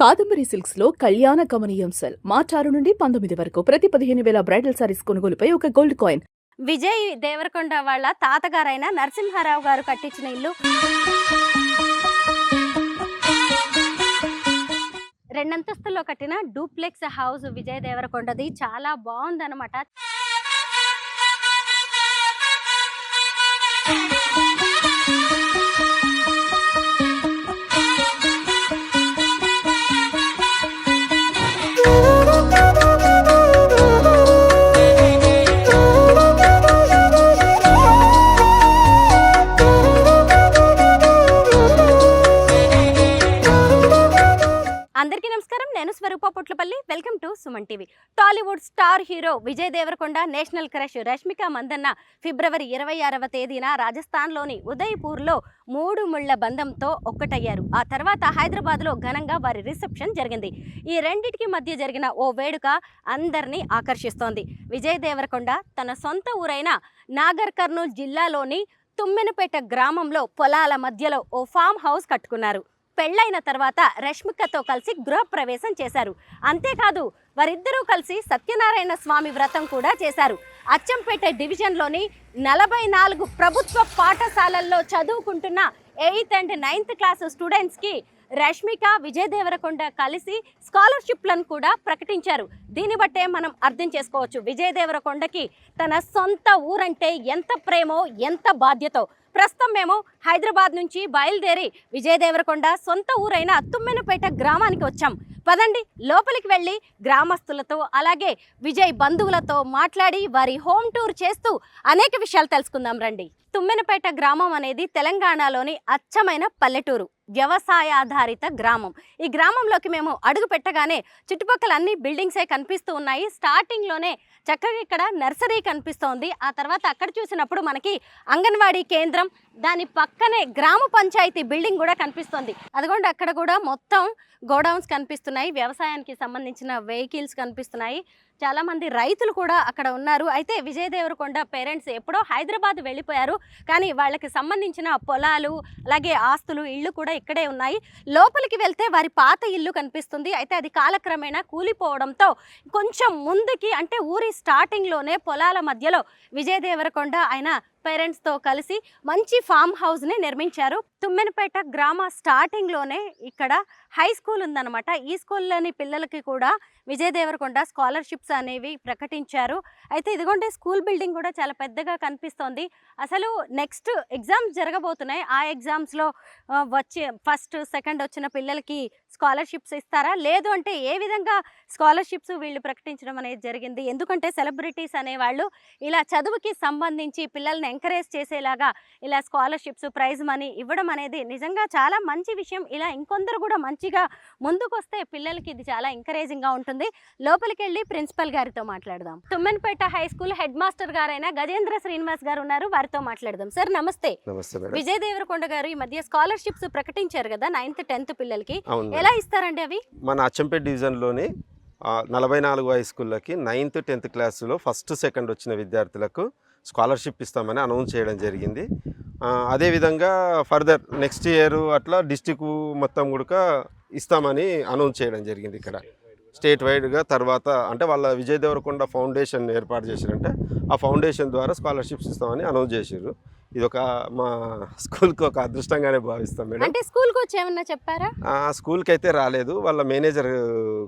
Kadambari silks లో కళ్యాణ గమనీయం cell మార్చి 6 నుండి 19 వరకు ప్రతి 15,000 బ్రైడల్ సారీస్ కొనుగోలుపై ఒక గోల్డ్ కాయిన్. విజయ్ దేవరకొండ వాళ్ళ తాతగారైన నరసింహారావు గారు కట్టించిన ఇల్లు రెండంతస్తుల్లో కట్టిన డూప్లెక్స్ హౌస్ విజయ్ దేవరకొండది. చాలా బాగుందన్నమాట. అందరికీ నమస్కారం. నేను Swaroopa Potlapalli. Welcome to Suman TV. Tollywood star hero Vijay Devarakonda national crush Rashmika Mandanna February 26వ తేదీన రాజస్థాన్లోని ఉదయ్పూర్లో 3 ముళ్ల బంధంతో ఒక్కటయ్యారు. ఆ తర్వాత హైదరాబాద్లో ఘనంగా వారి రిసెప్షన్ జరిగింది. ఈ రెండింటికి మధ్య జరిగిన ఓ వేడుక అందరినీ ఆకర్షిస్తోంది. విజయ్ దేవరకొండ తన సొంత ఊరైన నాగర్ కర్నూల్ జిల్లాలోని తుమ్మెనపేట గ్రామంలో పొలాల మధ్యలో ఓ ఫామ్ హౌస్ కట్టుకున్నారు. పెళ్లైన తర్వాత రష్మికతో కలిసి గృహప్రవేశం చేశారు. అంతేకాదు వారిద్దరూ కలిసి సత్యనారాయణ స్వామి వ్రతం కూడా చేశారు. అచ్చంపేట డివిజన్లోని 44 ప్రభుత్వ పాఠశాలల్లో చదువుకుంటున్న 8th and 9th క్లాస్ స్టూడెంట్స్కి రష్మిక విజయ్ దేవరకొండ కలిసి స్కాలర్షిప్లను కూడా ప్రకటించారు. దీన్ని బట్టే మనం అర్థం చేసుకోవచ్చు విజయ్ దేవరకొండకి తన సొంత ఊరంటే ఎంత ప్రేమో ఎంత బాధ్యతో. ప్రస్తుతం మేము హైదరాబాద్ నుంచి బయలుదేరి విజయ్ దేవరకొండ సొంత ఊరైన తుమ్మెనపేట గ్రామానికి వచ్చాం. పదండి లోపలికి వెళ్ళి గ్రామస్తులతో అలాగే విజయ్ బంధువులతో మాట్లాడి వారి హోమ్ టూర్ చేస్తూ అనేక విషయాలు తెలుసుకుందాం రండి. తుమ్మెనపేట గ్రామం అనేది తెలంగాణలోని అచ్చమైన పల్లెటూరు, వ్యవసాయాధారిత గ్రామం. ఈ గ్రామంలోకి మేము అడుగు పెట్టగానే చుట్టుపక్కల అన్ని బిల్డింగ్సే కనిపిస్తూ ఉన్నాయి. స్టార్టింగ్లోనే చక్కగా ఇక్కడ నర్సరీ కనిపిస్తోంది. ఆ తర్వాత అక్కడ చూసినప్పుడు మనకి అంగన్వాడీ కేంద్రం, దాని పక్కనే గ్రామ పంచాయతీ బిల్డింగ్ కూడా కనిపిస్తోంది. అదిగోండి అక్కడ కూడా మొత్తం గోడౌన్స్ కనిపిస్తున్నాయి, వ్యవసాయానికి సంబంధించిన వెహికల్స్ కనిపిస్తున్నాయి. చాలామంది రైతులు కూడా అక్కడ ఉన్నారు. అయితే విజయ్ దేవరకొండ పేరెంట్స్ ఎప్పుడో హైదరాబాద్ వెళ్ళిపోయారు, కానీ వాళ్ళకి సంబంధించిన పొలాలు అలాగే ఆస్తులు ఇళ్ళు కూడా ఇక్కడే ఉన్నాయి. లోపలికి వెళ్తే వారి పాత ఇల్లు కనిపిస్తుంది. అయితే అది కాలక్రమేణా కూలిపోవడంతో కొంచెం ముందుకి అంటే ఊరి స్టార్టింగ్లోనే పొలాల మధ్యలో విజయ్ దేవరకొండ ఆయన పేరెంట్స్తో కలిసి మంచి ఫామ్ హౌస్ని నిర్మించారు. తుమ్మెనపేట గ్రామ స్టార్టింగ్లోనే ఇక్కడ హై స్కూల్ ఉందన్నమాట. ఈ స్కూల్లోని పిల్లలకి కూడా విజయ్ దేవరకొండ స్కాలర్షిప్స్ అనేవి ప్రకటించారు. అయితే ఇదిగోండి స్కూల్ బిల్డింగ్ కూడా చాలా పెద్దగా కనిపిస్తోంది. అసలు నెక్స్ట్ ఎగ్జామ్స్ జరగబోతున్నాయి. ఆ ఎగ్జామ్స్లో వచ్చే ఫస్ట్ సెకండ్ వచ్చిన పిల్లలకి స్కాలర్షిప్స్ ఇస్తారా, లేదు అంటే ఏ విధంగా స్కాలర్షిప్స్ వీళ్ళు ప్రకటించడం అనేది జరిగింది. ఎందుకంటే సెలబ్రిటీస్ అనేవాళ్ళు ఇలా చదువుకి సంబంధించి పిల్లల్ని ఎంకరేజ్ చేసేలాగా ఇలా స్కాలర్షిప్స్ ప్రైజ్ మనీ ఇవ్వడం అనేది నిజంగా చాలా మంచి విషయం. ఇలా ఇంకొందరు కూడా మంచిగా ముందుకు వస్తే పిల్లలకి ఇది చాలా ఎంకరేజింగ్గా ఉంటుంది. లోపలికి వెళ్ళి ప్రిన్సిపల్ గారితో మాట్లాడదాం. తుమ్మెనపేట హై స్కూల్ హెడ్ మాస్టర్ గారైన గజేంద్ర శ్రీనివాస్ గారు ఉన్నారు, వారితో మాట్లాడదాం. సార్ నమస్తే. విజయ్ దేవరకొండ గారు ఈ మధ్య స్కాలర్షిప్స్ ప్రకటించారు కదా 9th 10th పిల్లలకి, ఎలా ఇస్తారండి అవి? మన అచ్చంపేట డివిజన్లోని 44 హై స్కూళ్ళకి 9th 10th క్లాసులో ఫస్ట్ సెకండ్ వచ్చిన విద్యార్థులకు స్కాలర్షిప్ ఇస్తామని అనౌన్స్ చేయడం జరిగింది. అదేవిధంగా ఫర్దర్ నెక్స్ట్ ఇయర్ అట్లా డిస్టిక్ మొత్తం కూడా ఇస్తామని అనౌన్స్ చేయడం జరిగింది ఇక్కడ స్టేట్ వైడ్గా. తర్వాత అంటే వాళ్ళ విజయ్ దేవరకొండ ఫౌండేషన్ ఏర్పాటు చేశారంటే ఆ ఫౌండేషన్ ద్వారా స్కాలర్షిప్స్ ఇస్తామని అనౌన్స్ చేశారు. ఇది ఒక మా స్కూల్కి ఒక అదృష్టంగానే భావిస్తాం మేడం. అంటే స్కూల్కి వచ్చి ఏమన్నా చెప్పారా? స్కూల్కి అయితే రాలేదు. వాళ్ళ మేనేజర్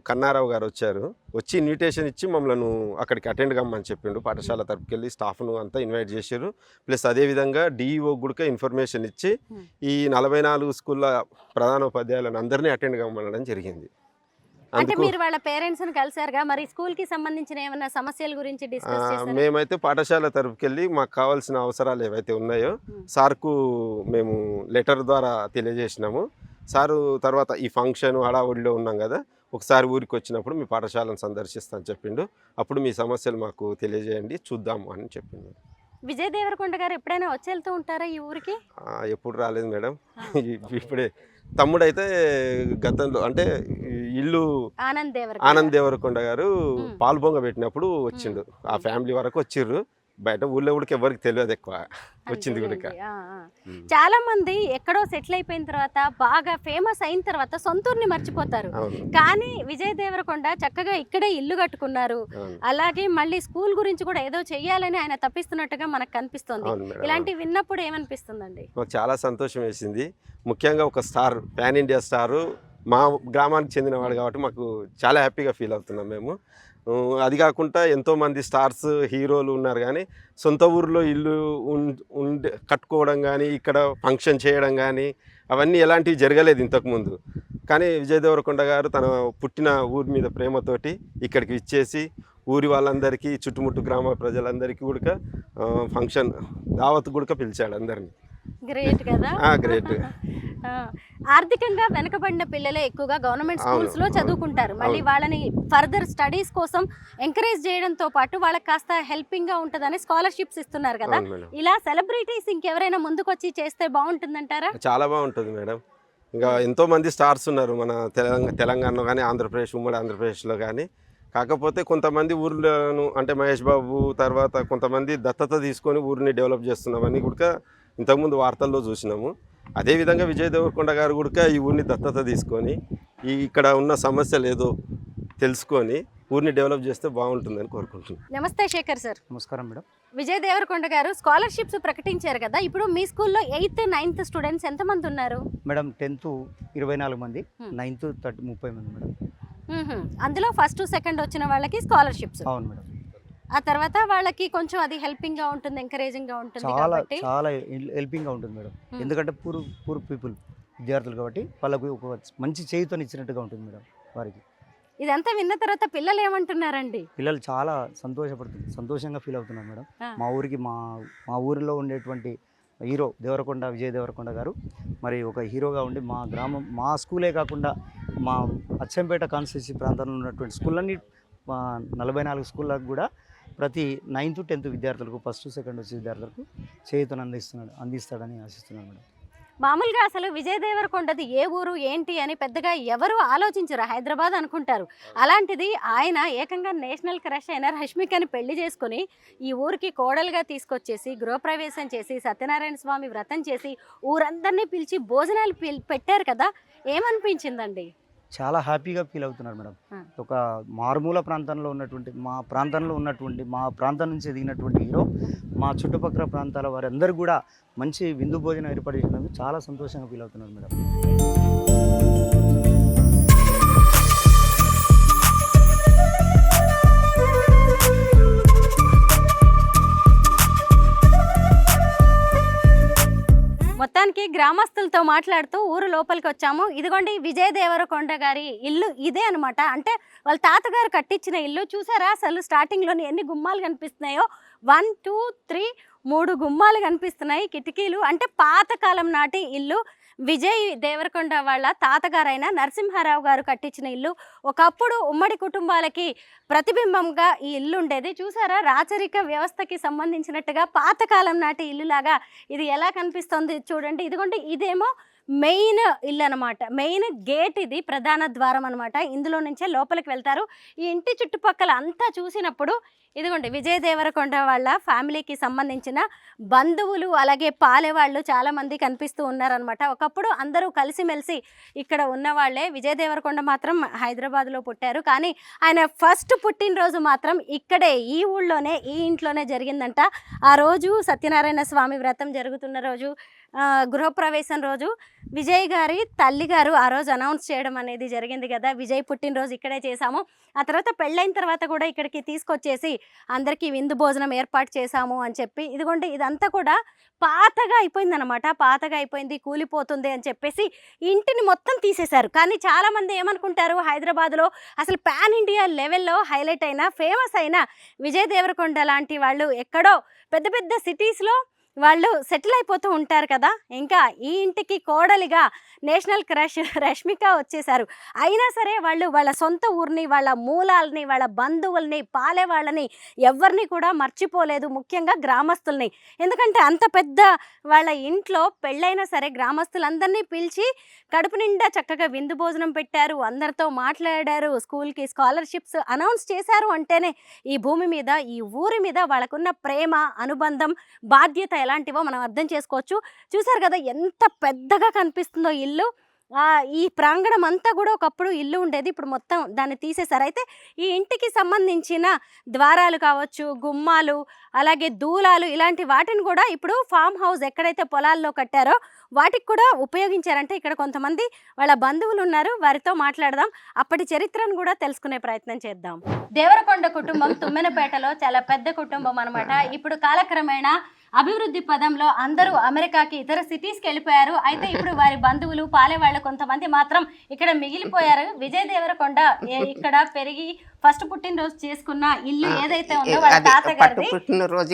కన్నారావు గారు వచ్చారు, వచ్చి ఇన్విటేషన్ ఇచ్చి మమ్మల్ని అక్కడికి అటెండ్ కమ్మని చెప్పిండు. పాఠశాల తరపుకి వెళ్ళి స్టాఫ్ను అంతా ఇన్వైట్ చేశారు. ప్లస్ అదేవిధంగా డిఈఓ కూడా ఇన్ఫర్మేషన్ ఇచ్చి ఈ 44 స్కూళ్ళ ప్రధానోపాధ్యాయులను అందరినీ అటెండ్ కమ్మనడం జరిగింది. అంటే మీరు వాళ్ళ పేరెంట్స్ ని కలిసారుగా, మరి స్కూల్ కి సంబంధించిన ఏమైనా సమస్యల గురించి డిస్కస్ చేశారా? మేమైతే పాఠశాల తరపుకి వెళ్ళి మాకు కావాల్సిన అవసరాలు ఏవైతే ఉన్నాయో సార్కు మేము లెటర్ ద్వారా తెలియజేసినాము. సారు తర్వాత ఈ ఫంక్షన్ హడావుడిలో ఉన్నాం కదా, ఒకసారి ఊరికి వచ్చినప్పుడు మీ పాఠశాలను సందర్శిస్తాను చెప్పిండు. అప్పుడు మీ సమస్యలు మాకు తెలియజేయండి, చూద్దాము అని చెప్పిండు. విజయ్ దేవరకొండ గారు ఎప్పుడైనా వచ్చి వెళ్తూ ఉంటారా ఈ ఊరికి? ఎప్పుడు రాలేదు మేడం. ఇప్పుడే తమ్ముడైతే గతంలో అంటే ఇల్లు ఆనంద్ దేవరకొండ గారు పాల్బొంగ పెట్టినప్పుడు వచ్చిండు. ఆ ఫ్యామిలీ వరకు వచ్చిర్రు, బయట ఊళ్ళో కూడా ఎవరికి తెలియదు ఎక్కువ వచ్చింది కూడా. అంతేలేండి. చాలా మంది ఎక్కడో సెటిల్ అయిపోయిన తర్వాత బాగా ఫేమస్ అయిన తర్వాత సొంతూరుని మర్చిపోతారు. అవును కానీ విజయ్ దేవరకొండ చక్కగా ఇక్కడే ఇల్లు కట్టుకున్నారు. అవును అలాగే మళ్ళీ స్కూల్ గురించి కూడా ఏదో చెయ్యాలని ఆయన తప్పిస్తున్నట్టుగా మనకు కనిపిస్తుంది. అవును మేడం. ఇలాంటివి విన్నప్పుడు ఏమనిపిస్తుందండి? మాకు చాలా సంతోషం వేసింది. ముఖ్యంగా ఒక స్టార్, పాన్ ఇండియా స్టారు మా గ్రామానికి చెందినవాడు కాబట్టి మాకు చాలా హ్యాపీగా ఫీల్ అవుతున్నాం మేము. అది కాకుండా ఎంతోమంది స్టార్స్ హీరోలు ఉన్నారు కానీ సొంత ఊరిలో ఇల్లు ఉండి కట్టుకోవడం కానీ ఇక్కడ ఫంక్షన్ చేయడం కానీ అవన్నీ ఎలాంటివి జరగలేదు ఇంతకుముందు. కానీ విజయ్ దేవరకొండ గారు తన పుట్టిన ఊరి మీద ప్రేమతోటి ఇక్కడికి ఇచ్చేసి ఊరి వాళ్ళందరికీ చుట్టుముట్టు గ్రామ ప్రజలందరికీ కూడా ఫంక్షన్ దావత్ కూడా పిలిచాడు అందరినీ. గ్రేట్ కదా. గ్రేట్. ఆర్థికంగా వెనకబడిన పిల్లలే ఎక్కువగా గవర్నమెంట్ స్కూల్స్ లో అవును, చదువుకుంటారు. మళ్ళీ అవును. వాళ్ళని ఫర్దర్ స్టడీస్ కోసం ఎంకరేజ్ చేయడంతో పాటు వాళ్ళకి కాస్త హెల్పింగ్ గా ఉంటదని స్కాలర్షిప్స్ ఇస్తున్నారు కదా. అవును మేడం. ఇలా సెలబ్రిటీస్ ఇంకెవరైనా ముందుకొచ్చి చేస్తే బాగుంటుందంటారా? చాలా బాగుంటుంది మేడం. ఇంకా ఎంతోమంది స్టార్స్ ఉన్నారు మన తెలంగాణలో కానీ ఆంధ్రప్రదేశ్, ఉమ్మడి ఆంధ్రప్రదేశ్లో కానీ. కాకపోతే కొంతమంది ఊర్లను అంటే మహేష్ బాబు తర్వాత కొంతమంది దత్తత తీసుకొని ఊరిని డెవలప్ చేస్తున్నామని కూడా ఇంతకుముందు వార్తల్లో చూసినాము. అదేవిధంగా విజయ్ దేవరకొండ గారు కూడా ఈ ఊరిని దత్తత తీసుకొని ఇక్కడ ఉన్న సమస్యలు ఏదో తెలుసుకొని ఊరిని డెవలప్ చేస్తే బాగుంటుందని కోరుకుంటున్నాను. నమస్తే శేఖర్ సార్. నమస్కారం మేడం. విజయ్ దేవరకొండ గారు స్కాలర్షిప్స్ ప్రకటించారు కదా. ఇప్పుడు మీ స్కూల్లో 8th 9th స్టూడెంట్స్ ఎంతమంది ఉన్నారు? మేడం 10th 24 మంది, 9th 30 మంది మేడం. అందులో ఫస్ట్ సెకండ్ వచ్చిన వాళ్ళకి స్కాలర్షిప్స్. అవును మేడం. ఆ తర్వాత వాళ్ళకి కొంచెం అది హెల్పింగ్ గా ఉంటుంది, ఎంకరేజింగ్ గా ఉంటుంది చాలా కాబట్టి చాలా హెల్పింగ్గా ఉంటుంది మేడం. ఎందుకంటే పూర్ పీపుల్ విద్యార్థులు కాబట్టి వాళ్ళకు ఒక మంచి చేయుతని ఇచ్చినట్టుగా ఉంటుంది మేడం వారికి. ఇదంతా విన్న తర్వాత పిల్లలు ఏమంటున్నారండి? పిల్లలు చాలా సంతోషంగా ఫీల్ అవుతున్నారు మేడం. మా ఊరికి మా ఊరిలో ఉండేటువంటి హీరో విజయ్ దేవరకొండ గారు మరి ఒక హీరోగా ఉండి మా గ్రామం, మా స్కూలే కాకుండా మా అచ్చంపేట కాన్స్టిట్యూన్సీ ప్రాంతంలో ఉన్నటువంటి స్కూళ్ళన్నీ 44 స్కూళ్ళకు కూడా ప్రతి 9th 10th విద్యార్థులకు, ఫస్ట్ సెకండ్ వచ్చే విద్యార్థులకు చేయుతను అందిస్తాడని ఆశిస్తున్నాను మేడం. మామూలుగా అసలు విజయ్ దేవరకొండది ఏ ఊరు ఏంటి అని పెద్దగా ఎవరు ఆలోచించరు, హైదరాబాద్ అనుకుంటారు. అలాంటిది ఆయన ఏకంగా నేషనల్ క్రష్ అయిన రష్మికని పెళ్లి చేసుకుని ఈ ఊరికి కోడలుగా తీసుకొచ్చేసి గృహప్రవేశం చేసి సత్యనారాయణ స్వామి వ్రతం చేసి ఊరందరినీ పిలిచి భోజనాలు పెట్టారు కదా. ఏమనిపించిందండి? చాలా హ్యాపీగా ఫీల్ అవుతున్నారు మేడం. ఒక మారుమూల ప్రాంతంలో ఉన్నటువంటి మా ప్రాంతం నుంచి ఎదిగినటువంటి హీరో మా చుట్టుపక్కల ప్రాంతాల వారందరూ కూడా మంచి విందు భోజనం ఏర్పాటు చేసినందుకు చాలా సంతోషంగా ఫీల్ అవుతున్నారు మేడం. మొత్తానికి గ్రామస్తులతో మాట్లాడుతూ ఊరు లోపలికి వచ్చాము. ఇదిగోండి విజయ్ దేవరకొండ గారి ఇల్లు ఇదే అనమాట. అంటే వాళ్ళ తాతగారు కట్టించిన ఇల్లు. చూసారా అసలు స్టార్టింగ్లోని ఎన్ని గుమ్మాలు కనిపిస్తున్నాయో? 1 2 3 3 గుమ్మాలు కనిపిస్తున్నాయి, కిటికీలు. అంటే పాతకాలం నాటి ఇల్లు. విజయ్ దేవరకొండ వాళ్ళ తాతగారైన నరసింహారావు గారు కట్టించిన ఇల్లు. ఒకప్పుడు ఉమ్మడి కుటుంబాలకి ప్రతిబింబంగా ఈ ఇల్లు ఉండేది. చూసారా రాచరిక వ్యవస్థకి సంబంధించినట్టుగా పాతకాలం నాటి ఇల్లులాగా ఇది ఎలా కనిపిస్తుంది చూడండి. ఇదిగోండి ఇదేమో మెయిన్ ఇల్లు అనమాట. మెయిన్ గేట్ ఇది, ప్రధాన ద్వారం అనమాట. ఇందులో నుంచే లోపలికి వెళ్తారు. ఈ ఇంటి చుట్టుపక్కల అంతా చూసినప్పుడు ఇదిగోండి విజయ్ దేవరకొండ వాళ్ళ ఫ్యామిలీకి సంబంధించిన బంధువులు అలాగే పాలేవాళ్ళు చాలామంది కనిపిస్తూ ఉన్నారనమాట. ఒకప్పుడు అందరూ కలిసిమెలిసి ఇక్కడ ఉన్నవాళ్లే. విజయ్ దేవరకొండ మాత్రం హైదరాబాద్లో పుట్టారు, కానీ ఆయన ఫస్ట్ పుట్టినరోజు మాత్రం ఇక్కడే ఈ ఊళ్ళోనే ఈ ఇంట్లోనే జరిగిందంట. ఆ రోజు సత్యనారాయణ స్వామి వ్రతం జరుగుతున్న రోజు, గృహప్రవేశం రోజు విజయ్ గారి తల్లిగారు ఆ రోజు అనౌన్స్ చేయడం అనేది జరిగింది కదా, విజయ్ పుట్టినరోజు ఇక్కడే చేశాము. ఆ తర్వాత పెళ్ళైన తర్వాత కూడా ఇక్కడికి తీసుకొచ్చేసి అందరికీ విందు భోజనం ఏర్పాటు చేశాము అని చెప్పి. ఇదిగోండి ఇదంతా కూడా పాతగా అయిపోయింది అనమాట. పాతగా అయిపోయింది, కూలిపోతుంది అని చెప్పేసి ఇంటిని మొత్తం తీసేశారు. కానీ చాలామంది ఏమనుకుంటారు, హైదరాబాద్లో అసలు పాన్ ఇండియా లెవెల్లో హైలైట్ అయిన ఫేమస్ అయిన విజయ్ దేవరకొండ లాంటి వాళ్ళు ఎక్కడో పెద్ద పెద్ద సిటీస్లో వాళ్ళు సెటిల్ అయిపోతూ ఉంటారు కదా. ఇంకా ఈ ఇంటికి కోడలిగా నేషనల్ క్రష్ రష్మిక వచ్చేసారు. అయినా సరే వాళ్ళు వాళ్ళ సొంత ఊరిని, వాళ్ళ మూలాల్ని, వాళ్ళ బంధువుల్ని, పాలే వాళ్ళని ఎవరిని కూడా మర్చిపోలేదు, ముఖ్యంగా గ్రామస్తుల్ని. ఎందుకంటే అంత పెద్ద వాళ్ళ ఇంట్లో పెళ్ళైనా సరే గ్రామస్తులందరినీ పిలిచి కడుపు నిండా చక్కగా విందు భోజనం పెట్టారు, అందరితో మాట్లాడారు, స్కూల్కి స్కాలర్షిప్స్ అనౌన్స్ చేశారు అంటేనే ఈ భూమి మీద, ఈ ఊరి మీద వాళ్ళకున్న ప్రేమ, అనుబంధం, బాధ్యత ఎలాంటివో మనం అర్థం చేసుకోవచ్చు. చూసారు కదా ఎంత పెద్దగా కనిపిస్తుందో ఇల్లు. ఈ ప్రాంగణం అంతా కూడా ఒకప్పుడు ఇల్లు ఉండేది, ఇప్పుడు మొత్తం దాన్ని తీసేశారు. అయితే ఈ ఇంటికి సంబంధించిన ద్వారాలు కావచ్చు, గుమ్మాలు, అలాగే దూలాలు, ఇలాంటి వాటిని కూడా ఇప్పుడు ఫామ్ హౌస్ ఎక్కడైతే పొలాల్లో కట్టారో వాటికి కూడా ఉపయోగించారంటే ఇక్కడ కొంతమంది వాళ్ళ బంధువులు ఉన్నారు, వారితో మాట్లాడదాం, అప్పటి చరిత్రను కూడా తెలుసుకునే ప్రయత్నం చేద్దాం. దేవరకొండ కుటుంబం తుమ్మెనపేటలో చాలా పెద్ద కుటుంబం అనమాట. ఇప్పుడు కాలక్రమేణా అభివృద్ధి పదంలో అందరూ అమెరికాకి, ఇతర సిటీస్కి వెళ్ళిపోయారు. అయితే ఇప్పుడు వారి బంధువులు, పాలేవాళ్ళు కొంతమంది మాత్రం ఇక్కడ మిగిలిపోయారు. విజయ్ దేవరకొండ ఇక్కడ పెరిగి ఫస్ట్ పుట్టినరోజు చేసుకున్న ఇల్లు ఏదైతే ఉందో వాళ్ళ తాతగారిది, పుట్టినరోజు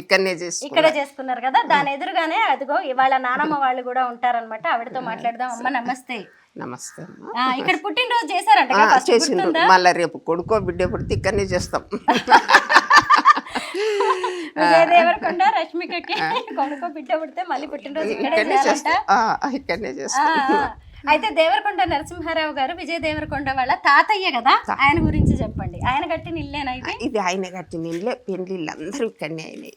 ఇక్కడే చేసుకున్నారు కదా. దాని ఎదురుగానే అదిగో వాళ్ళ నానమ్మ వాళ్ళు కూడా ఉంటారనమాట. ఆవిడతో మాట్లాడదాం. అమ్మ నమస్తే. నమస్తే. ఇక్కడ పుట్టినరోజు చేశారంట, చేసిండు. మళ్ళీ రేపు కొడుకో బిడ్డ పుడితే ఇక్కడనే చేస్తాం. విజయ్ దేవరకొండ రష్మికకి కొడుకో బిడ్డ పుడితే మళ్ళీ పుట్టినరోజు ఇక్కడే చేస్తాం. అయితే దేవరకొండ నరసింహారావు గారు విజయ్ దేవరకొండ వాళ్ళ తాతయ్య కదా, ఆయన గురించి చెప్పండి. ఆయన కట్టిన ఇల్లేనా ఇది? ఇది ఆయన కట్టిన ఇల్లే. పెళ్లిళ్ళు అందరూ ఇక్కడనే అయినాయి.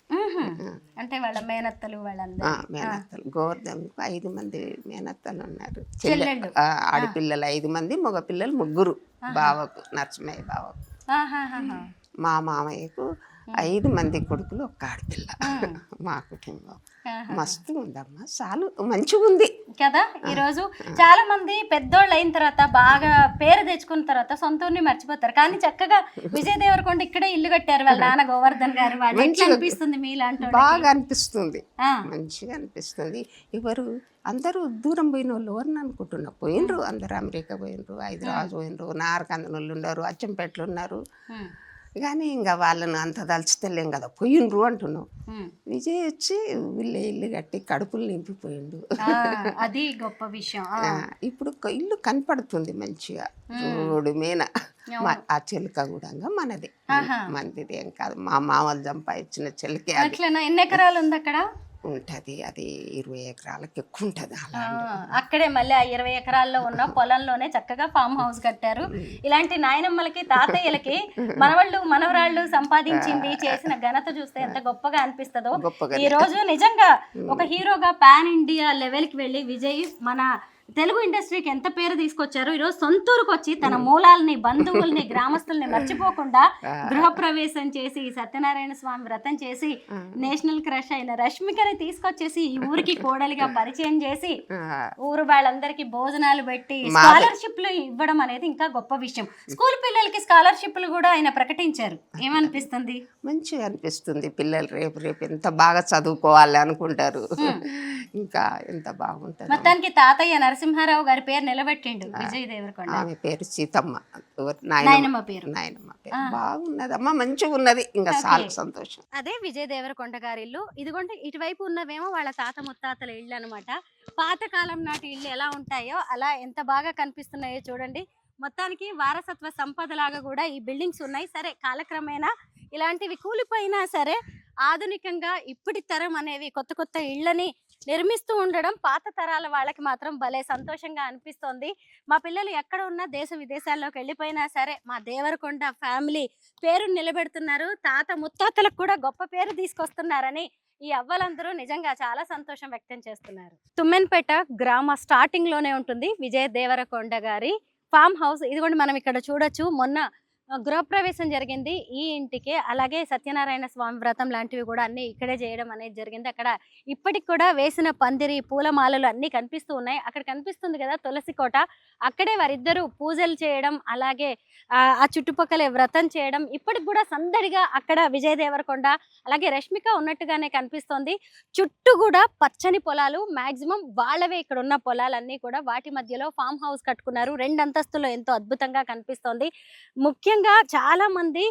అంటే వాళ్ళ మేనత్తలు, వాళ్ళందరూ మేనత్తలు. గోవర్ధన్కు 5 మంది మేనత్తలు ఉన్నారు. ఆడపిల్లలు 5 మంది, మగ పిల్లలు 3. బావకు, నరసింహయ్య బావకు. మా మామయ్యకు 5 మంది కొడుకులు, 1 ఆడపిల్ల. మా కుటుంబం మస్తు ఉందమ్మా, చాలు మంచిగా ఉంది కదా. ఈరోజు చాలా మంది పెద్దోళ్ళు అయిన తర్వాత, బాగా పేరు తెచ్చుకున్న తర్వాత సొంత ఊరిని మర్చిపోతారు. కానీ చక్కగా విజయ్ దేవరకొండ ఇక్కడే ఇల్లు కట్టారు వాళ్ళ నాన్న గోవర్ధన్ గారు. అనిపిస్తుంది మీలాంటి? బాగా అనిపిస్తుంది, మంచిగా అనిపిస్తుంది. ఎవరు అందరూ దూరం పోయిన వాళ్ళు ఎవరిని అనుకుంటున్నా పోయినరు. అందరు అమెరికా పోయినరు, హైదరాబాద్ పోయినరు, నారకందనోళ్ళు ఉన్నారు, అచ్చంపేటలు ఉన్నారు. కానీ ఇంకా వాళ్ళను అంత దలుచుతలేం కదా, పోయిండ్రు అంటున్నావు. విజయ్ వచ్చి వీళ్ళ ఇల్లు కట్టి కడుపులు నింపిపోయిండు. అది గొప్ప విషయం. ఇప్పుడు ఇల్లు కనపడుతుంది మంచిగా, రోడ్డు మీద. ఆ చెలుక కూడా మనది, మందిది ఏం కాదు. మా మామలు సంపాదించిన చెలికే. ఎన్ని ఎకరాలు ఉంది అక్కడ? ఉంటది అది 20 ఎకరాలకు ఎక్కువ ఉంటది. అక్కడే మళ్ళీ ఆ 20 ఎకరాల్లో ఉన్న పొలంలోనే చక్కగా ఫామ్ హౌస్ కట్టారు. ఇలాంటి నాయనమ్మలకి, తాతయ్యలకి మనవాళ్ళు, మనవరాళ్ళు సంపాదించింది, చేసిన ఘనత చూస్తే ఎంత గొప్పగా అనిపిస్తుందో. ఈ రోజు నిజంగా ఒక హీరోగా పాన్ ఇండియా లెవెల్ కి వెళ్ళి విజయ్ మన తెలుగు ఇండస్ట్రీకి ఎంత పేరు తీసుకొచ్చారు. ఈరోజు సొంతూరుకు వచ్చి తన మూలాల్ని, బంధువుల్ని, గ్రామస్తుల్ని మర్చిపోకుండా గృహప్రవేశం చేసి, సత్యనారాయణ స్వామి వ్రతం చేసి, నేషనల్ క్రష్ అయిన రష్మికని తీసుకొచ్చేసి ఈ ఊరికి కోడలిగా పరిచయం చేసి, ఊరు వాళ్ళందరికీ భోజనాలు పెట్టి స్కాలర్షిప్లు ఇవ్వడం అనేది ఇంకా గొప్ప విషయం. స్కూల్ పిల్లలకి స్కాలర్షిప్లు కూడా ఆయన ప్రకటించారు. ఏమనిపిస్తుంది? మంచిగా అనిపిస్తుంది. పిల్లలు రేపు ఎంత బాగా చదువుకోవాలి అనుకుంటారు. ఇంకా ఎంత బాగుంటుంది. మొత్తానికి తాతయ్య నరసింహారావు గారి పేరు నిలబెట్టిండు విజయ్ దేవరకొండ. ఆమె పేరు సీతమ్మ, నాయనమ్మ పేరు. బాగున్నదమ్మా, మంచిగా ఉన్నది. ఇంకా చాలా సంతోషం. అదే విజయ్ దేవరకొండ గారి ఇల్లు. ఇదిగోండి ఇటువైపు ఉన్నవేమో వాళ్ళ తాత ముత్తాతల ఇల్లు అనమాట. పాతకాలం నాటి ఇల్లు ఎలా ఉంటాయో అలా ఎంత బాగా కనిపిస్తున్నాయో చూడండి. మొత్తానికి వారసత్వ సంపదలాగా కూడా ఈ బిల్డింగ్స్ ఉన్నాయి. సరే, కాలక్రమేణా ఇలాంటివి కూలిపోయినా సరే ఆధునికంగా ఇప్పటి తరం అనేవి కొత్త కొత్త ఇళ్ళని నిర్మిస్తూ ఉండడం పాత తరాల వాళ్ళకి మాత్రం భలే సంతోషంగా అనిపిస్తోంది. మా పిల్లలు ఎక్కడ ఉన్నా, దేశ విదేశాల్లోకి వెళ్ళిపోయినా సరే మా దేవరకొండ ఫ్యామిలీ పేరు నిలబెడుతున్నారు, తాత ముత్తాతలకు కూడా గొప్ప పేరు తీసుకొస్తున్నారని ఈ అవ్వలందరూ నిజంగా చాలా సంతోషం వ్యక్తం చేస్తున్నారు. తుమ్మెన్పేట గ్రామ స్టార్టింగ్ లోనే ఉంటుంది విజయ్ దేవరకొండ గారి ఫామ్ హౌస్. ఇదిగోండి మనం ఇక్కడ చూడొచ్చు. మొన్న గృహప్రవేశం జరిగింది ఈ ఇంటికి. అలాగే సత్యనారాయణ స్వామి వ్రతం లాంటివి కూడా అన్ని ఇక్కడే చేయడం అనేది జరిగింది. అక్కడ ఇప్పటికి కూడా వేసిన పందిరి, పూలమాలలు అన్నీ కనిపిస్తూ ఉన్నాయి. అక్కడ కనిపిస్తుంది కదా తులసి కోట, అక్కడే వారిద్దరూ పూజలు చేయడం, అలాగే ఆ చుట్టుపక్కల వ్రతం చేయడం ఇప్పటికి కూడా సందడిగా అక్కడ విజయ్ దేవరకొండ అలాగే రష్మిక ఉన్నట్టుగానే కనిపిస్తోంది. చుట్టూ కూడా పచ్చని పొలాలు, మాక్సిమం వాళ్ళవే ఇక్కడ ఉన్న పొలాలన్నీ కూడా. వాటి మధ్యలో ఫామ్ హౌస్ కట్టుకున్నారు. 2 అంతస్తులో ఎంతో అద్భుతంగా కనిపిస్తోంది. ముఖ్యంగా ముఖ్యంగా చాలా మంది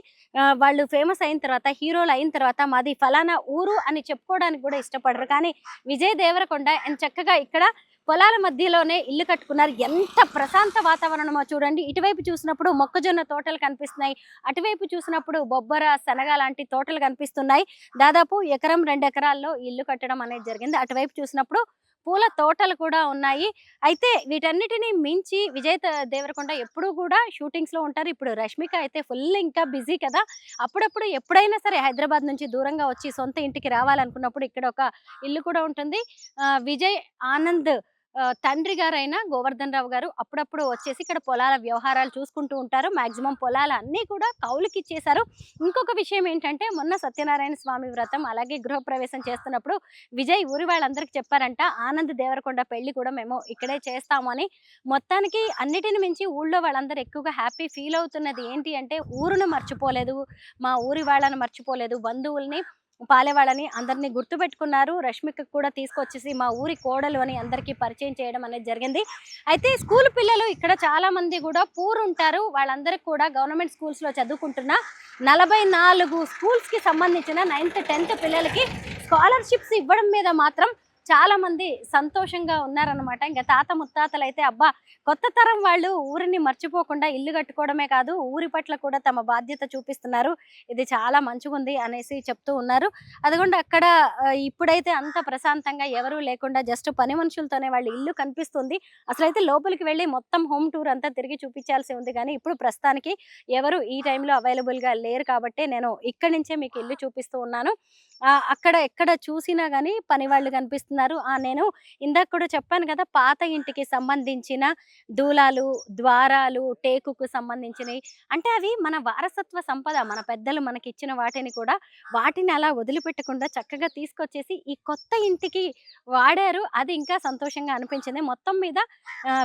వాళ్ళు ఫేమస్ అయిన తర్వాత, హీరోలు అయిన తర్వాత మాది ఫలానా ఊరు అని చెప్పుకోవడానికి కూడా ఇష్టపడరు. కానీ విజయ్ దేవరకొండ చక్కగా ఇక్కడ పొలాల మధ్యలోనే ఇల్లు కట్టుకున్నారు. ఎంత ప్రశాంత వాతావరణమో చూడండి. ఇటువైపు చూసినప్పుడు మొక్కజొన్న తోటలు కనిపిస్తున్నాయి, అటువైపు చూసినప్పుడు బొబ్బర, శనగ లాంటి తోటలు కనిపిస్తున్నాయి. దాదాపు 1-2 ఎకరాల్లో ఇల్లు కట్టడం అనేది జరిగింది. అటువైపు చూసినప్పుడు పూల తోటలు కూడా ఉన్నాయి. అయితే వీటన్నిటిని మించి విజయ్ దేవరకొండ ఎప్పుడూ కూడా షూటింగ్స్ లో ఉంటారు. ఇప్పుడు రష్మిక అయితే ఫుల్ ఇంకా బిజీ కదా. అప్పుడప్పుడు ఎప్పుడైనా సరే హైదరాబాద్ నుంచి దూరంగా వచ్చి సొంత ఇంటికి రావాలనుకున్నప్పుడు ఇక్కడ ఒక ఇల్లు కూడా ఉంటుంది. విజయ్ ఆనంద్ తండ్రి గారైన గోవర్ధన్ రావు గారు అప్పుడప్పుడు వచ్చేసి ఇక్కడ పొలాల వ్యవహారాలు చూసుకుంటూ ఉంటారు. మాక్సిమం పొలాలు అన్నీ కూడా కౌలుకి ఇచ్చేశారు. ఇంకొక విషయం ఏంటంటే మొన్న సత్యనారాయణ స్వామి వ్రతం అలాగే గృహప్రవేశం చేస్తున్నప్పుడు విజయ్ ఊరి వాళ్ళందరికీ చెప్పారంట, ఆనంద్ దేవరకొండ పెళ్లి కూడా మేము ఇక్కడే చేస్తాము అని. మొత్తానికి అన్నిటిని మించి ఊళ్ళో వాళ్ళందరూ ఎక్కువగా హ్యాపీ ఫీల్ అవుతున్నది ఏంటి అంటే, ఊరును మర్చిపోలేదు, మా ఊరి వాళ్ళని మర్చిపోలేదు, బంధువుల్ని పాలేవాళ్ళని అందరినీ గుర్తుపెట్టుకున్నారు. రష్మిక కూడా తీసుకొచ్చేసి మా ఊరి కోడలు అని అందరికీ పరిచయం చేయడం అనేది జరిగింది. అయితే స్కూల్ పిల్లలు ఇక్కడ చాలా మంది కూడా పూర్ ఉంటారు. వాళ్ళందరికీ కూడా గవర్నమెంట్ స్కూల్స్ లో చదువుకుంటున్న 44 స్కూల్స్ కి సంబంధించిన 9th 10th పిల్లలకి స్కాలర్షిప్స్ ఇవ్వడం మీద మాత్రం చాలా మంది సంతోషంగా ఉన్నారనమాట. ఇంకా తాత ముత్తాతలు అయితే అబ్బా కొత్త తరం వాళ్ళు ఊరిని మర్చిపోకుండా ఇల్లు కట్టుకోవడమే కాదు ఊరి పట్ల కూడా తమ బాధ్యత చూపిస్తున్నారు, ఇది చాలా మంచిగుంది అనేసి చెప్తూ ఉన్నారు. అదిగోండి అక్కడ ఇప్పుడైతే అంత ప్రశాంతంగా ఎవరూ లేకుండా జస్ట్ పని మనుషులతోనే వాళ్ళ ఇల్లు కనిపిస్తుంది. అసలైతే లోపలికి వెళ్ళి మొత్తం హోమ్ టూర్ అంతా తిరిగి చూపించాల్సి ఉంది. కానీ ఇప్పుడు ప్రస్తుతానికి ఎవరు ఈ టైంలో అవైలబుల్గా లేరు కాబట్టి నేను ఇక్కడి నుంచే మీకు ఇల్లు చూపిస్తూ ఉన్నాను. అక్కడ ఎక్కడ చూసినా కానీ పని వాళ్ళు కనిపిస్తున్నారు. నేను ఇందాక కూడా చెప్పాను కదా, పాత ఇంటికి సంబంధించిన దూలాలు, ద్వారాలు, టేకుకు సంబంధించినవి. అంటే అవి మన వారసత్వ సంపద, మన పెద్దలు మనకి ఇచ్చిన వాటిని కూడా వాటిని అలా వదిలిపెట్టకుండా చక్కగా తీసుకొచ్చేసి ఈ కొత్త ఇంటికి వాడారు. అది ఇంకా సంతోషంగా అనిపించింది. మొత్తం మీద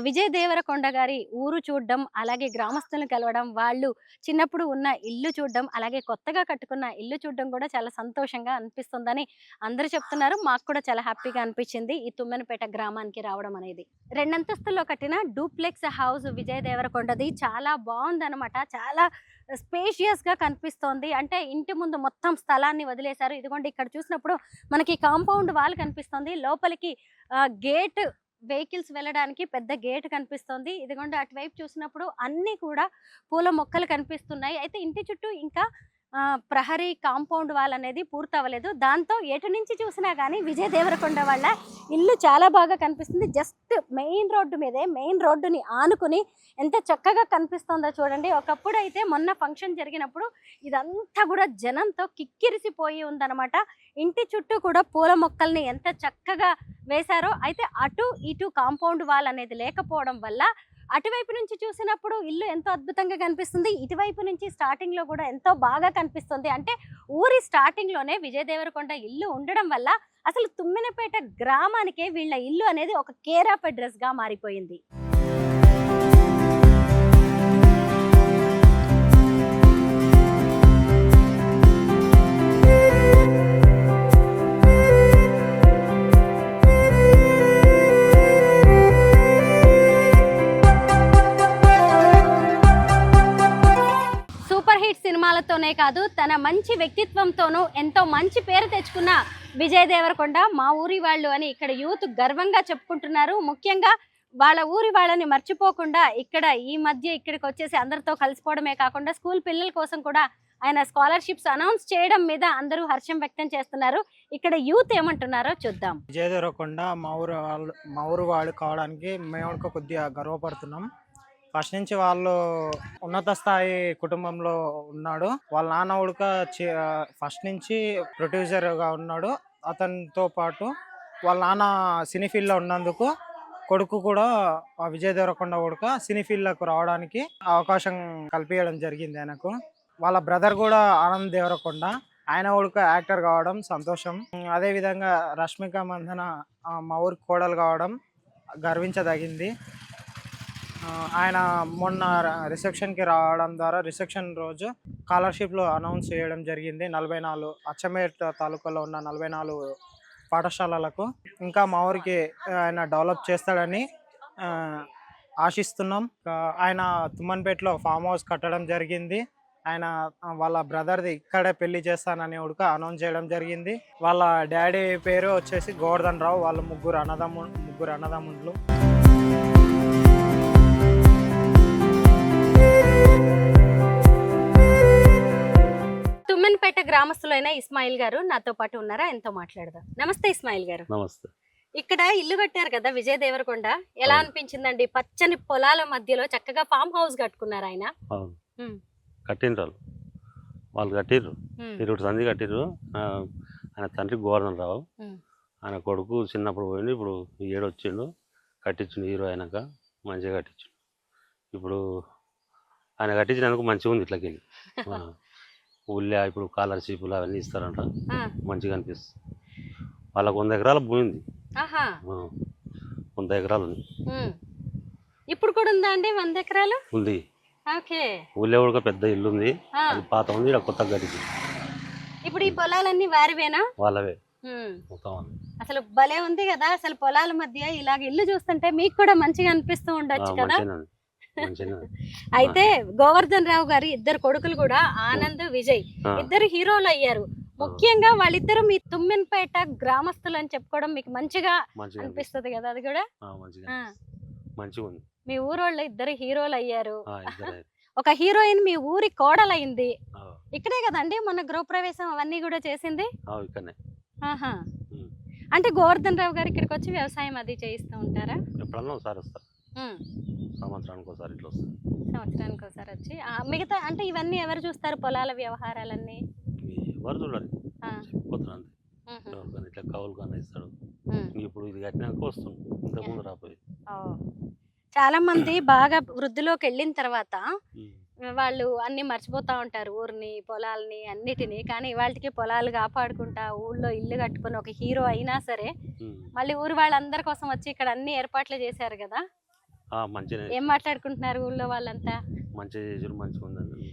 విజయ్ దేవరకొండ గారి ఊరు చూడడం, అలాగే గ్రామస్తులను కలవడం, వాళ్ళు చిన్నప్పుడు ఉన్న ఇల్లు చూడడం, అలాగే కొత్తగా కట్టుకున్న ఇల్లు చూడడం కూడా చాలా సంతోషంగా అనిపిస్తుందని అందరూ చెప్తున్నారు. మాకు కూడా చాలా హ్యాపీగా అనిపించింది ఈ తుమ్మెనపేట గ్రామానికి రావడం అనేది. 2 అంతస్తుల్లో కట్టిన డూప్లెక్స్ హౌస్ విజయ్ దేవరకొండది చాలా బాగుందన్నమాట. చాలా స్పేషియస్ గా కనిపిస్తోంది. అంటే ఇంటి ముందు మొత్తం స్థలాన్ని వదిలేశారు. ఇదిగోండి ఇక్కడ చూసినప్పుడు మనకి కాంపౌండ్ వాల్ కనిపిస్తుంది. లోపలికి గేట్, వెహికల్స్ వెళ్ళడానికి పెద్ద గేట్ కనిపిస్తుంది. ఇదిగోండి అటువైపు చూసినప్పుడు అన్ని కూడా పూల మొక్కలు కనిపిస్తున్నాయి. అయితే ఇంటి చుట్టూ ఇంకా ప్రహరీ కాంపౌండ్ వాల్ అనేది పూర్తవ్వలేదు. దాంతో ఎటు నుంచి చూసినా కానీ విజయ్ దేవరకొండ వాళ్ళ ఇల్లు చాలా బాగా కనిపిస్తుంది. జస్ట్ మెయిన్ రోడ్డు మీదే, మెయిన్ రోడ్డుని ఆనుకుని ఎంత చక్కగా కనిపిస్తుందో చూడండి. ఒకప్పుడు అయితే మొన్న ఫంక్షన్ జరిగినప్పుడు ఇదంతా కూడా జనంతో కిక్కిరిసిపోయి ఉందన్నమాట. ఇంటి చుట్టూ కూడా పూల మొక్కల్ని ఎంత చక్కగా వేశారో. అయితే అటు ఇటు కాంపౌండ్ వాల్ అనేది లేకపోవడం వల్ల అటువైపు నుంచి చూసినప్పుడు ఇల్లు ఎంతో అద్భుతంగా కనిపిస్తుంది, ఇటువైపు నుంచి స్టార్టింగ్ లో కూడా ఎంతో బాగా కనిపిస్తుంది. అంటే ఊరి స్టార్టింగ్ లోనే విజయ్ దేవరకొండ ఇల్లు ఉండడం వల్ల అసలు తుమ్మెనపేట గ్రామానికే వీళ్ళ ఇల్లు అనేది ఒక కేర్ ఆఫ్ అడ్రస్ గా మారిపోయింది. సినిమాలతోనే కాదు తన మంచి వ్యక్తిత్వంతోనూ ఎంతో మంచి పేరు తెచ్చుకున్న విజయ్ దేవరకొండ మా ఊరి వాళ్ళు అని ఇక్కడ యూత్ గర్వంగా చెప్పుకుంటున్నారు. ముఖ్యంగా వాళ్ళ ఊరి వాళ్ళని మర్చిపోకుండా ఇక్కడ ఈ మధ్య ఇక్కడికి వచ్చేసి అందరితో కలిసిపోవడమే కాకుండా స్కూల్ పిల్లల కోసం కూడా ఆయన స్కాలర్షిప్స్ అనౌన్స్ చేయడం మీద అందరూ హర్షం వ్యక్తం చేస్తున్నారు. ఇక్కడ యూత్ ఏమంటున్నారో చూద్దాం. విజయ్ దేవరకొండ మా ఊరు వాళ్ళు కావడానికి మేము కొద్దిగా గర్వపడుతున్నాం. ఫస్ట్ నుంచి వాళ్ళు ఉన్నత స్థాయి కుటుంబంలో ఉన్నాడు. వాళ్ళ నాన్న ఉడక ఫస్ట్ నుంచి ప్రొడ్యూసర్గా ఉన్నాడు. అతనితో పాటు వాళ్ళ నాన్న సినీ ఫీల్డ్లో ఉన్నందుకు కొడుకు కూడా విజయ్ దేవరకొండ ఉడక సినీ ఫీల్డ్లోకి రావడానికి అవకాశం కల్పించడం జరిగింది ఆయనకు. వాళ్ళ బ్రదర్ కూడా ఆనంద్ దేవరకొండ, ఆయన ఉడక యాక్టర్ కావడం సంతోషం. అదేవిధంగా రష్మిక మందన మా ఊరికి కోడలు కావడం గర్వించదగింది. ఆయన మొన్న రిసెప్షన్కి రావడం ద్వారా రిసెప్షన్ రోజు స్కాలర్షిప్లో అనౌన్స్ చేయడం జరిగింది. 44 అచ్చంపేట తాలూకాలో ఉన్న 44 పాఠశాలలకు. ఇంకా మా ఊరికి ఆయన డెవలప్ చేస్తాడని ఆశిస్తున్నాం. ఆయన తుమ్మన్పేటలో ఫామ్ హౌస్ కట్టడం జరిగింది. ఆయన వాళ్ళ బ్రదర్ది ఇక్కడే పెళ్లి చేస్తానని ఉడక అనౌన్స్ చేయడం జరిగింది. వాళ్ళ డాడీ పేరు వచ్చేసి గోవర్ధన్ రావు. వాళ్ళు ముగ్గురు అన్నదమ్ములు. తుమ్మన్పేట గ్రామస్తులైన ఇస్మాయిల్ గారు నాతో పాటు ఉన్నారా, ఎంతో మాట్లాడదాం. నమస్తే ఇస్మాయిల్ గారు. నమస్తే. ఇక్కడ ఇల్లు కట్టారు కదా విజయ్ దేవరకొండ, ఎలా అనిపించిందండి? పచ్చని పొలాల మధ్యలో చక్కగా ఫామ్ హౌస్ కట్టుకున్నారు ఆయన. అవును, ఉమ్. కట్టిండ్రు వాళ్ళు కట్టిర్రు. ఉమ్. ఇరుడు సంధి కట్టిర్రు. ఆయన తండ్రి గోవర్ధన్ రావు. ఉమ్. ఆయన కొడుకు చిన్నప్పుడు పోయిండు, ఇప్పుడు ఏడు వచ్చిండు. కట్టించిండు హీరో అయినాక మంచిగా కట్టించిండు. ఇప్పుడు ఆయన కట్టించినందుకు మంచిగా ఉంది. ఇట్లకెళ్ళి ఊళ్ళో ఇప్పుడు స్కాలర్షిప్లు అవన్నీ ఇస్తారంట, ఆ. మంచిగా అనిపిస్తుంది. వాళ్ళకు 100 ఎకరాల భూమి ఉంది. ఆహా. 100 ఎకరాలు ఉంది. ఉమ్. ఇప్పుడు కూడా ఉందా అండి 100 ఎకరాలు? ఉంది. ఓకే. ఊళ్ళో కూడా పెద్ద ఇల్లు ఉంది, ఆ. అది పాత ఉంది, ఇక్కడ కొత్తగా కట్టించింది. ఇప్పుడు ఈ పొలాలన్నీ వారివేనా? వాళ్ళవే ఉమ్. మొత్తం అన్ని. అసలు భలే ఉంది కదా, అసలు పొలాల మధ్య ఇలాగ ఇల్లు చూస్తుంటే మీకు కూడా మంచిగా అనిపిస్తూ ఉండొచ్చు కదా. మంచిగా అయితే గోవర్ధన్ రావు గారి ఇద్దరు కొడుకులు కూడా ఆనంద్, విజయ్ ఇద్దరు హీరోలు అయ్యారు. ముఖ్యంగా వాళ్ళిద్దరు మీ తుమ్మెన్పేట గ్రామస్తులు అని చెప్పుకోవడం మీకు మంచిగా అనిపిస్తుంది కదా. అది కూడా మంచిగా ఉంది. మీ ఊరోళ్ళు ఇద్దరు హీరోలు అయ్యారు. ఒక హీరోయిన్ మీ ఊరి కోడలైంది. ఇక్కడే కదండి మన గృహప్రవేశం అవన్నీ కూడా చేసింది. ఆహా. అంటే గోవర్ధన్ రావు గారు ఇక్కడికి వచ్చి వ్యవసాయం అది చేయిస్తూ ఉంటారా? ఎప్పుడన్నా ఒకసారి వస్తారు, సంవత్సరానికి ఒకసారి ఇట్లా వస్తారు. సంవత్సరానికి ఒకసారి వచ్చి మిగతా అంటే ఇవన్నీ ఎవరు చూస్తారు? పొలాల వ్యవహారాలన్నీ ఎవరు చూడాలి, చెప్పుకోతారు అంతే. ఇట్లా కౌలు కానీ ఇస్తాడు. ఇప్పుడు ఇది కట్టినాక వస్తుంది, ఇంతకుముందు రాపోయి. చాలా మంది బాగా వృద్ధిలోకి వెళ్ళిన తర్వాత వాళ్ళు అన్ని మర్చిపోతా ఉంటారు, ఊరిని, పొలాలని, అన్నిటిని. కానీ వాళ్ళకి పొలాలు కాపాడుకుంటా ఊళ్ళో ఇల్లు కట్టుకుని ఒక హీరో అయినా సరే మళ్ళీ ఊరు వాళ్ళందరి కోసం వచ్చి ఇక్కడ అన్ని ఏర్పాట్లు చేశారు కదా. మంచిగా ఏం మాట్లాడుకుంటున్నారు ఊళ్ళో వాళ్ళంతా? మంచిగా ఉందండి.